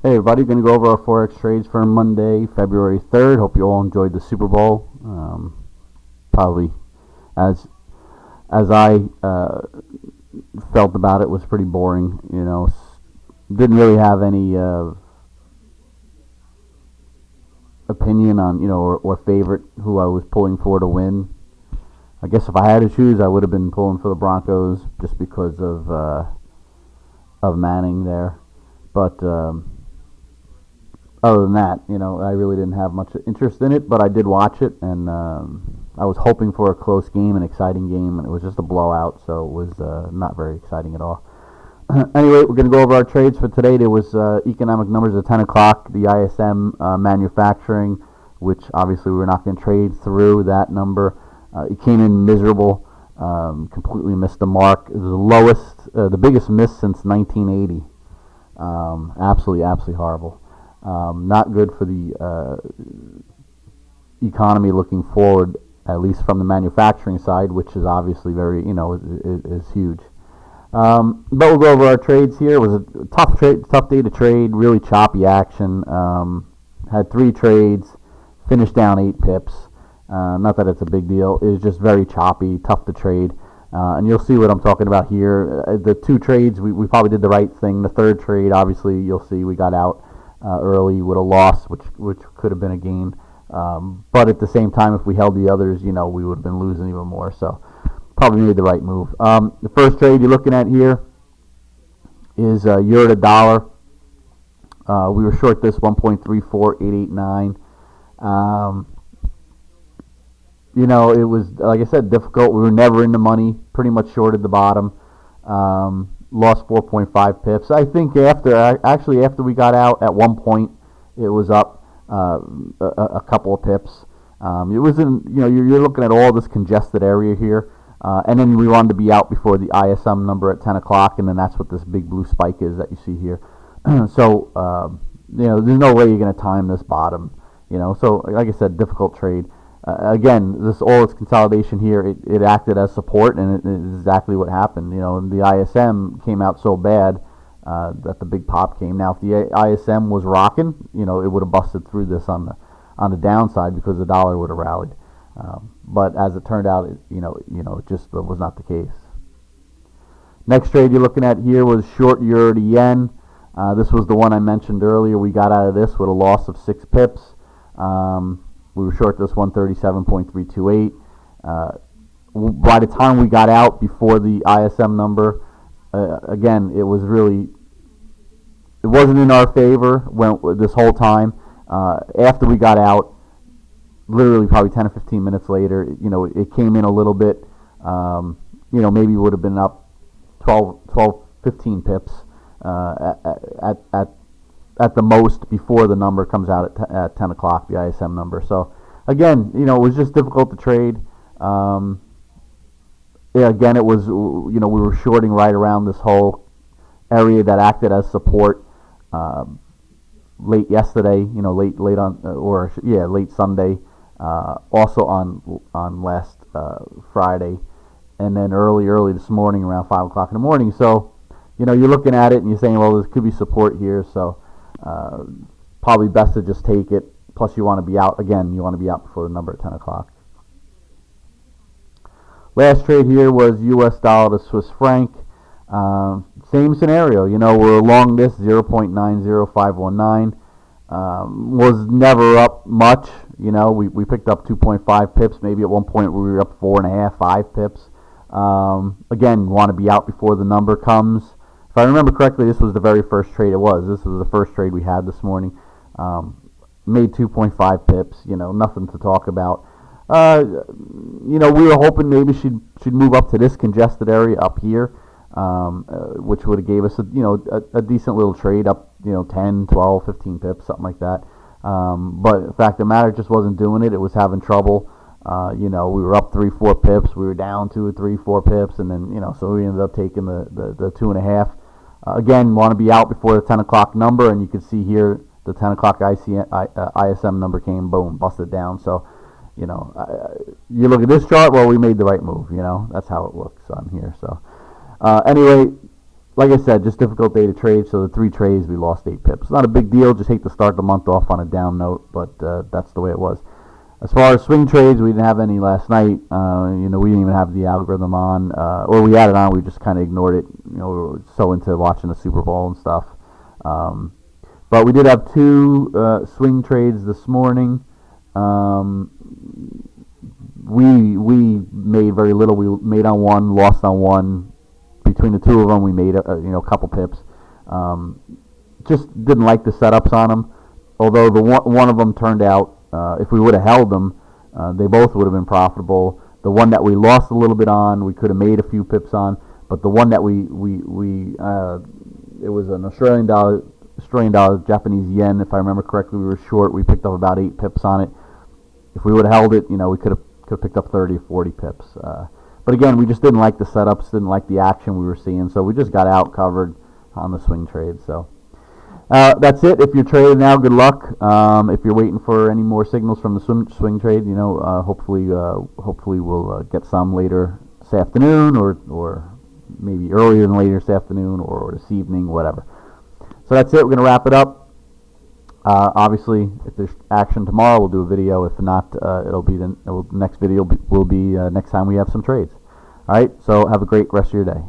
Hey everybody, going to go over our Forex trades for Monday, February 3rd. Hope you all enjoyed the Super Bowl. Probably as I felt about it was pretty boring. Didn't really have any opinion on or favorite who I was pulling for to win. I guess if I had to choose, I would have been pulling for the Broncos just because of Manning there, but. Other than that, I really didn't have much interest in it, but I did watch it, and I was hoping for a close game, an exciting game, and it was just a blowout, so it was not very exciting at all. Anyway, we're going to go over our trades for today. There was economic numbers at 10 o'clock, the ISM manufacturing, which obviously we were not going to trade through that number. It came in miserable, completely missed the mark. It was the lowest, the biggest miss since 1980. Absolutely horrible. Not good for the economy looking forward, at least from the manufacturing side, which is obviously very, is huge. But we'll go over our trades here. It was a tough day to trade, really choppy action. Had 3 trades, finished down 8 pips. Not that it's a big deal. It was just very choppy, tough to trade. And you'll see what I'm talking about here. The 2 trades, we probably did the right thing. The 3rd trade, obviously, you'll see we got out early with a loss, which could have been a gain. But at the same time, if we held the others, we would have been losing even more. So probably made the right move. The first trade you're looking at here is euro to dollar. We were short this 1.34889. It was, like I said, difficult. We were never in the money, pretty much shorted the bottom. Lost 4.5 pips. I think after we got out, at one point it was up a couple of pips. It was you're looking at all this congested area here, and then we wanted to be out before the ISM number at 10 o'clock, and then that's what this big blue spike is that you see here. So there's no way you're going to time this bottom. So like I said, difficult trade. Again, all its consolidation here, it acted as support, and it is exactly what happened. The ISM came out so bad that the big pop came. Now, if the ISM was rocking, it would have busted through this on the downside because the dollar would have rallied. But as it turned out, it just was not the case. Next trade you're looking at here was short euro to yen. This was the one I mentioned earlier. We got out of this with a loss of 6 pips. We were short this 137.328. By the time we got out before the ISM number, again, it wasn't in our favor this whole time. After we got out, literally probably 10 or 15 minutes later, it came in a little bit. Maybe would have been up 12, 15 pips at the most before the number comes out at 10 o'clock, the ISM number. So, again, it was just difficult to trade. Again, it was, we were shorting right around this whole area that acted as support late yesterday, late Sunday, also on last Friday, and then early this morning around 5 o'clock in the morning. So, you're looking at it and you're saying, well, there could be support here, so probably best to just take it. Plus, you want to be out again. You want to be out before the number at 10 o'clock. Last trade here was U.S. dollar to Swiss franc. Same scenario. We're along this 0.90519. Was never up much. We picked up 2.5 pips. Maybe at one point we were up 4.5, 5 pips. Again, want to be out before the number comes. If I remember correctly, this was the very first trade it was. This was the first trade we had this morning. Made 2.5 pips, nothing to talk about. We were hoping maybe she'd move up to this congested area up here, which would have gave us a decent little trade up, 10, 12, 15 pips, something like that. But the fact of the matter, just wasn't doing it. It was having trouble. We were up 3-4 pips. We were down 2 or 3, 4 pips, and then so we ended up taking the 2.5. Again, want to be out before the 10 o'clock number, and you can see here the 10 o'clock ISM number came, boom, busted down. So, you look at this chart. Well, we made the right move. That's how it looks on here. So, anyway, like I said, just difficult day to trade. So the 3 trades, we lost 8 pips. Not a big deal. Just hate to start the month off on a down note, but that's the way it was. As far as swing trades, we didn't have any last night. We didn't even have the algorithm on, or we had it on. We just kind of ignored it. We were so into watching the Super Bowl and stuff. But we did have 2 swing trades this morning. We made very little. We made on one, lost on one. Between the 2 of them, we made a couple pips. Just didn't like the setups on them. Although the one of them turned out, if we would have held them, they both would have been profitable. The one that we lost a little bit on, we could have made a few pips on. But the one that it was an Australian dollar, Japanese yen, if I remember correctly. We were short. We picked up about 8 pips on it. If we would have held it, we could have picked up 30 or 40 pips. But again, we just didn't like the setups, didn't like the action we were seeing, so we just got out covered on the swing trade. So that's it. If you're trading now, good luck. If you're waiting for any more signals from the swing trade, hopefully we'll get some later this afternoon, or maybe earlier than later this afternoon, or this evening, whatever. So that's it. We're going to wrap it up. Obviously, if there's action tomorrow, we'll do a video. If not, it'll be the next video will be next time we have some trades. All right. So have a great rest of your day.